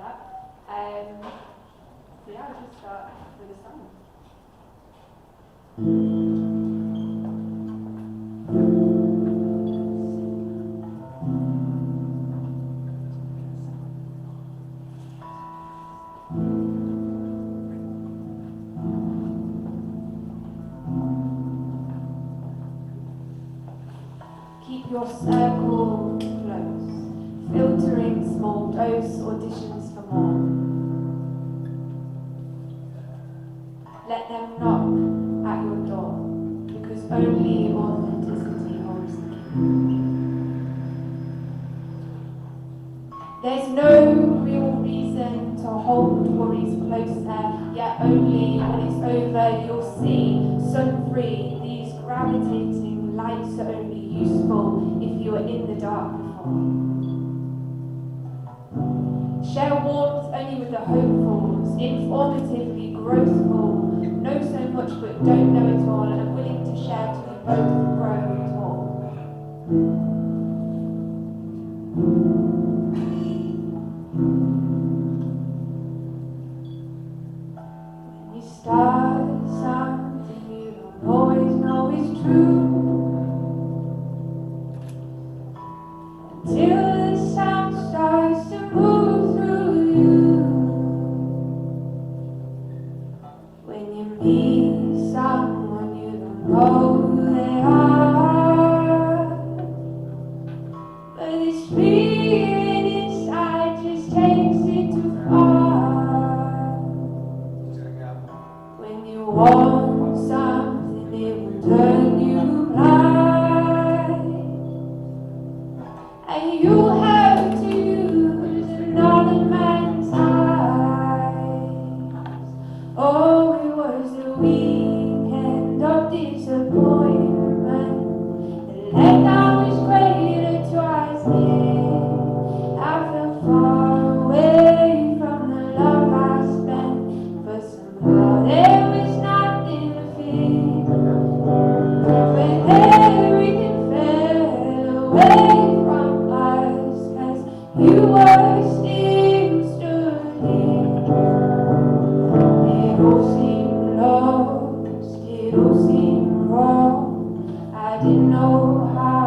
that. So yeah, I'll just start with a song. Keep your circle close, filtering small dose auditions for more. Let them knock at your door, because only authenticity holds the key. There's no real reason to hold worries closer, yet only when it's over you'll see, sun-free, these gravitating lights are only useful if you were in the dark before. Share warmth only with the hopefuls, informatively growthful, know so much but don't know it all, and willing to share till you both grow tall. When you start something you don't always know is true, till the sound starts to move through you. When you meet someone you don't know who they are, but this feeling inside just takes it too far. When you want something it will turn you blind, and you have to use another man's eyes. Oh, it was a weekend of disappointment. The letdown was greater twice again. I felt far away from the love I spent, but somehow there was nothing to fear. When everything fell away from us, 'cause you were still stood here. It all seemed lost, it all seemed wrong. I didn't know how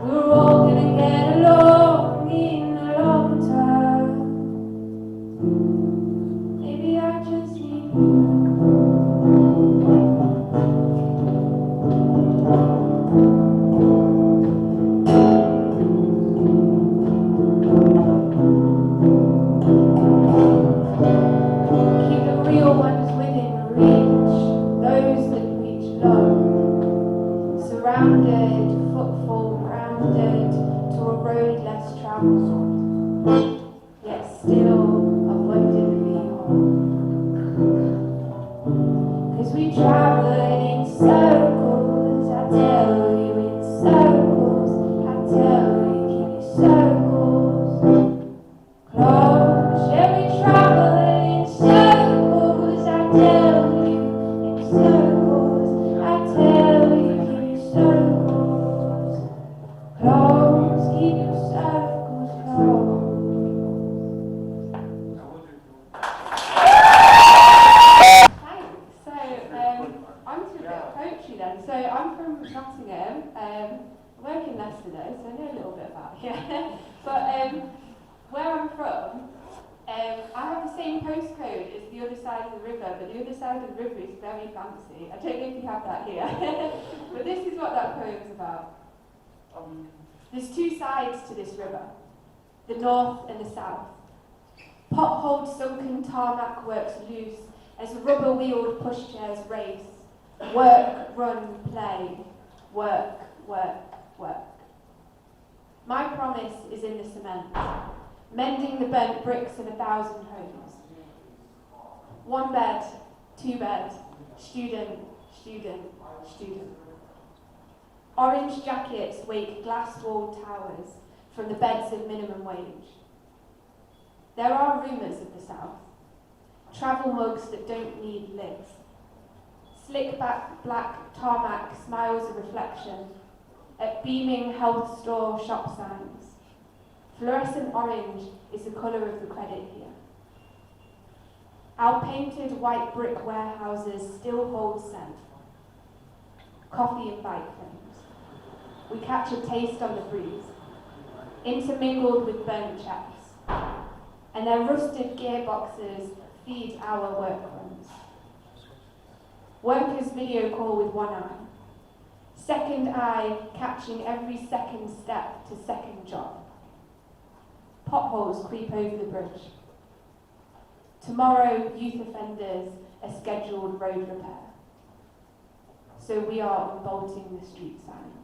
we were all gonna get along in the long term. Maybe I just need you. Keep the real ones within reach, those that reach love. Surrounded, footfall grounded to a road less traveled, yet still abundantly whole. 'Cause we traveled in circles, I tell you, in circles, I tell you, keep your circles close. Yeah, we traveled in circles, I tell you, in circles, I tell you, keep your circles close, keep your circles close. Thanks. So, on to a bit of poetry then. So, I'm from Nottingham. I work in Leicester though, so I know a little bit about here. But where I'm from, I have the same postcode as the other side of the river, but the other side of the river is very fancy. I don't know if you have that here. But this is what that poem's about. There's two sides to this river, the north and the south. Potholed sunken tarmac works loose as rubber-wheeled pushchairs race. Work, run, play. Work, work, work. My promise is in the cement, mending the burnt bricks of 1,000 homes. 1 bed, 2 bed, student, student, student. Orange jackets wake glass-walled towers from the beds of minimum wage. There are rumours of the South, travel mugs that don't need lids. Slick back black tarmac smiles a reflection at beaming health store shop signs. Fluorescent orange is the colour of the credit here. Our painted white brick warehouses still hold scent. Coffee and bike frames. We catch a taste on the breeze, intermingled with burnt chaps, and their rusted gearboxes feed our workrooms. Workers video call with one eye, second eye catching every second step to second job. Potholes creep over the bridge. Tomorrow, youth offenders are scheduled road repair. So we are unbolting the street signs.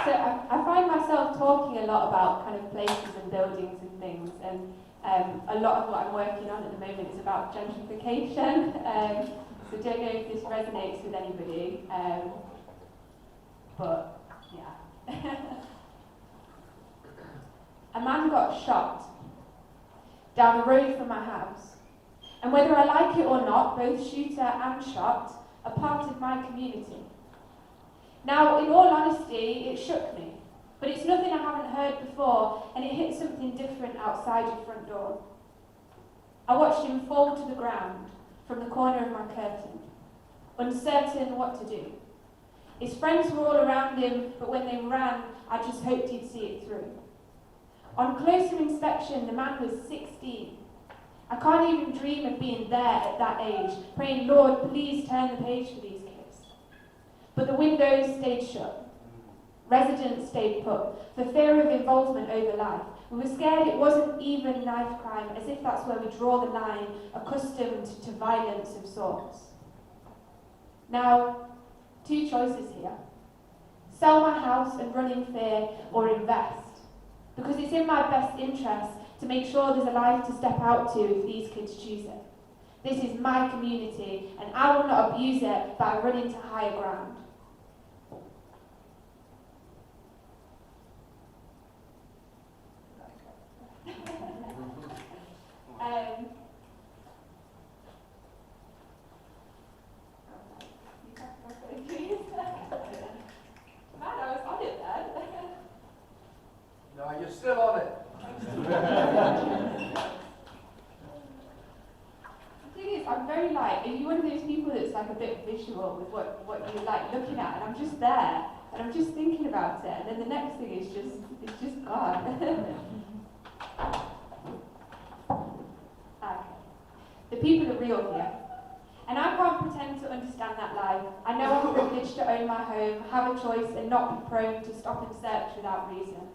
So I find myself talking a lot about kind of places and buildings and things, and a lot of what I'm working on at the moment is about gentrification. So don't know if this resonates with anybody, but yeah. A man got shot down the road from my house, and whether I like it or not, both shooter and shot are part of my community. Now, in all honesty, it shook me, but it's nothing I haven't heard before, and it hit something different outside your front door. I watched him fall to the ground from the corner of my curtain, uncertain what to do. His friends were all around him, but when they ran, I just hoped he'd see it through. On closer inspection, the man was 16. I can't even dream of being there at that age, praying, Lord, please turn the page for these kids. But the windows stayed shut. Residents stayed put, for fear of involvement over life. We were scared it wasn't even knife crime, as if that's where we draw the line, accustomed to violence of sorts. Now, two choices here. Sell my house and run in fear, or invest. Because it's in my best interest to make sure there's a life to step out to if these kids choose it. This is my community, and I will not abuse it by running to higher ground. No, you're still on it. The thing is, I'm very like, if you're one of those people that's like a bit visual with what you like looking at, and I'm just there, and I'm just thinking about it, and then the next thing is just gone. Okay. The people are real here. And I can't pretend to understand that life. I know I'm privileged to own my home, have a choice, and not be prone to stop and search without reason.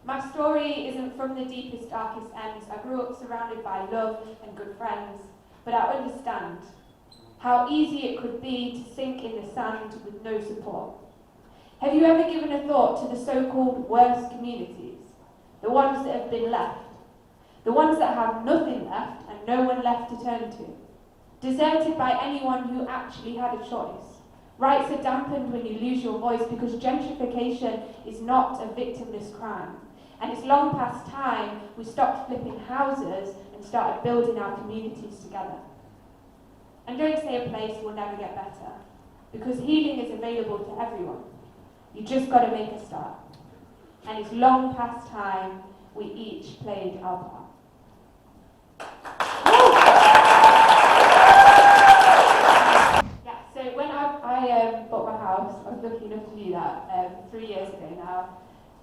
My story isn't from the deepest, darkest ends. I grew up surrounded by love and good friends, but I understand how easy it could be to sink in the sand with no support. Have you ever given a thought to the so-called worst communities? The ones that have been left. The ones that have nothing left and no one left to turn to. Deserted by anyone who actually had a choice. Rights are dampened when you lose your voice because gentrification is not a victimless crime. And it's long past time we stopped flipping houses and started building our communities together. And don't say a place will never get better, because healing is available to everyone. You just got to make a start. And it's long past time we each played our part. So when I bought my house, I was lucky enough to do that 3 years ago now,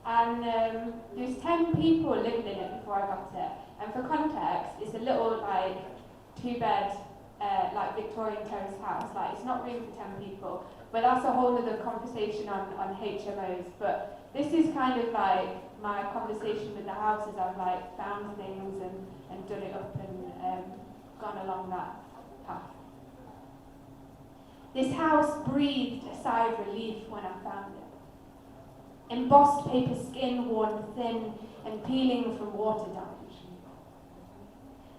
and there was 10 people living in it before I got it. And for context, it's a little like 2-bed like Victorian terrace house. Like it's not room for 10 people, but that's a whole other conversation on HMOs. But this is kind of like my conversation with the house as I've like found things and done it up and gone along that path. This house breathed a sigh of relief when I found it. Embossed paper skin worn thin and peeling from water damage.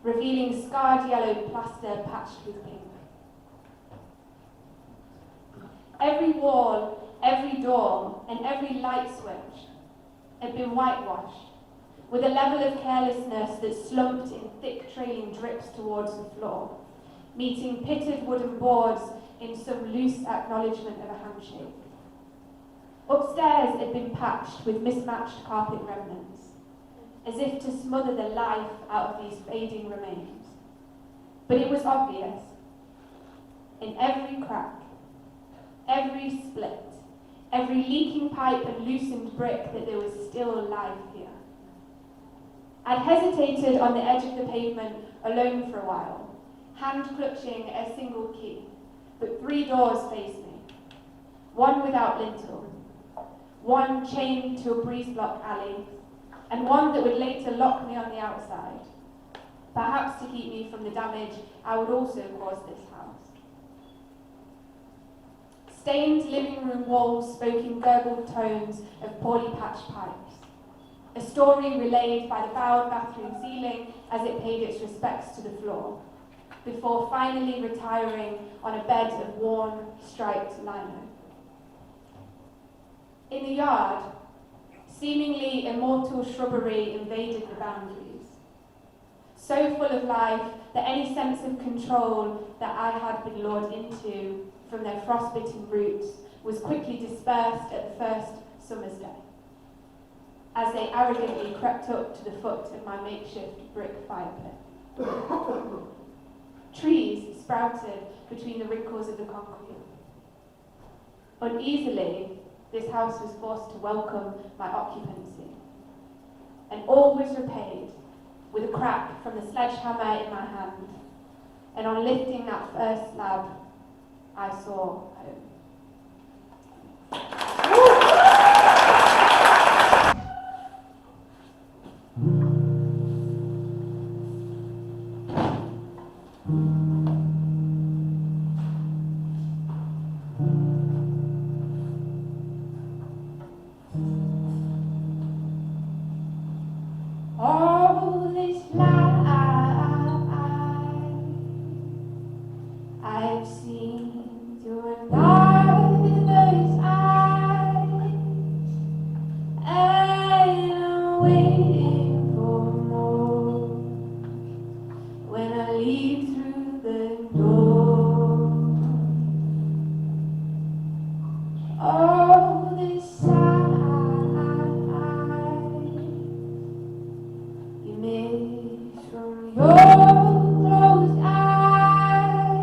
Revealing scarred yellow plaster patched with pink. Every wall, every door, and every light switch had been whitewashed, with a level of carelessness that slumped in thick trailing drips towards the floor, meeting pitted wooden boards in some loose acknowledgement of a handshake. Upstairs had been patched with mismatched carpet remnants, as if to smother the life out of these fading remains. But it was obvious, in every crack, every split, every leaking pipe and loosened brick, that there was still life here. I'd hesitated on the edge of the pavement alone for a while, hand clutching a single key, but 3 doors faced me, one without lintel, one chained to a breeze block alley, and one that would later lock me on the outside, perhaps to keep me from the damage I would also cause this house. Stained living room walls spoke in gurgled tones of poorly patched pipes, a story relayed by the bowed bathroom ceiling as it paid its respects to the floor, before finally retiring on a bed of worn, striped lino. In the yard, seemingly immortal shrubbery invaded the boundaries, so full of life that any sense of control that I had been lured into from their frostbitten roots was quickly dispersed at the first summer's day, as they arrogantly crept up to the foot of my makeshift brick fire pit. Trees sprouted between the wrinkles of the concrete. Uneasily, this house was forced to welcome my occupancy, and all was repaid with a crack from the sledgehammer in my hand, and on lifting that first slab, I saw home. All this life I've seen through another's eyes, and I'm waiting for more when I leave through the door. All this from your closed eyes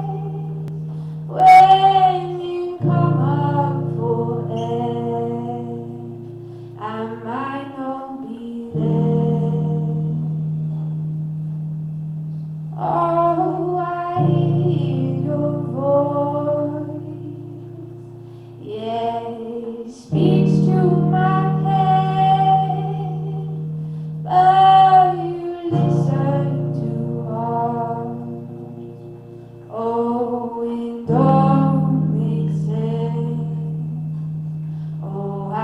when you come up for air, I might not be there. Oh, I hear your voice, yeah, it speaks to my head, but you listen too hard. Oh, it don't make sense. Oh, I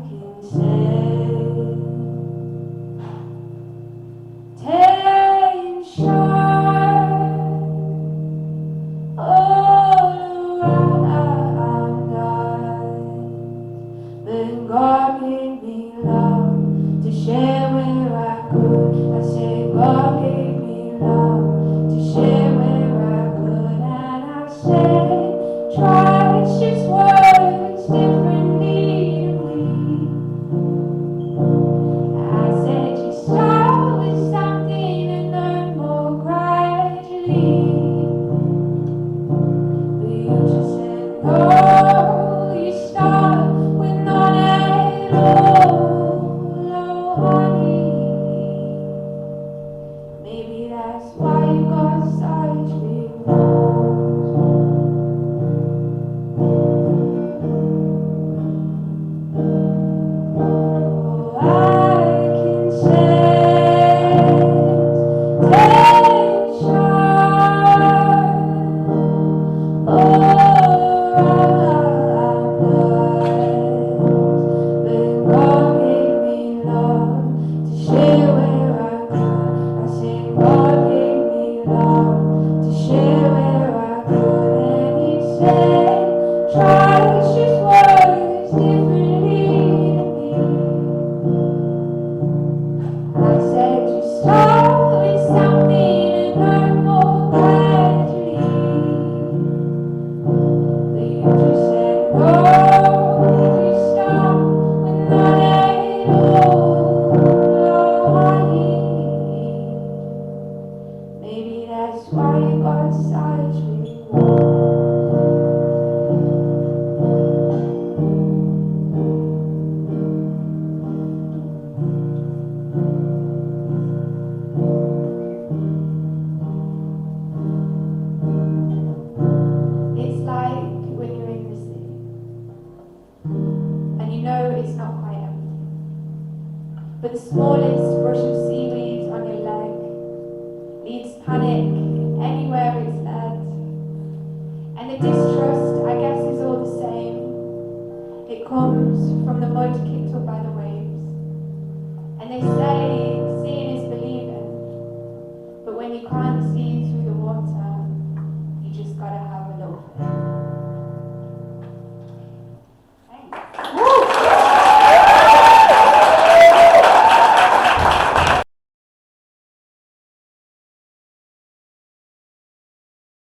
can say tension all around us. Then God gave me love to share where I could. I said God gave me love to share where I could, and I said try, it's just words differently to me. I said you start with something and learn more gradually, but you just said no, you start with none at all. Oh, honey, kind of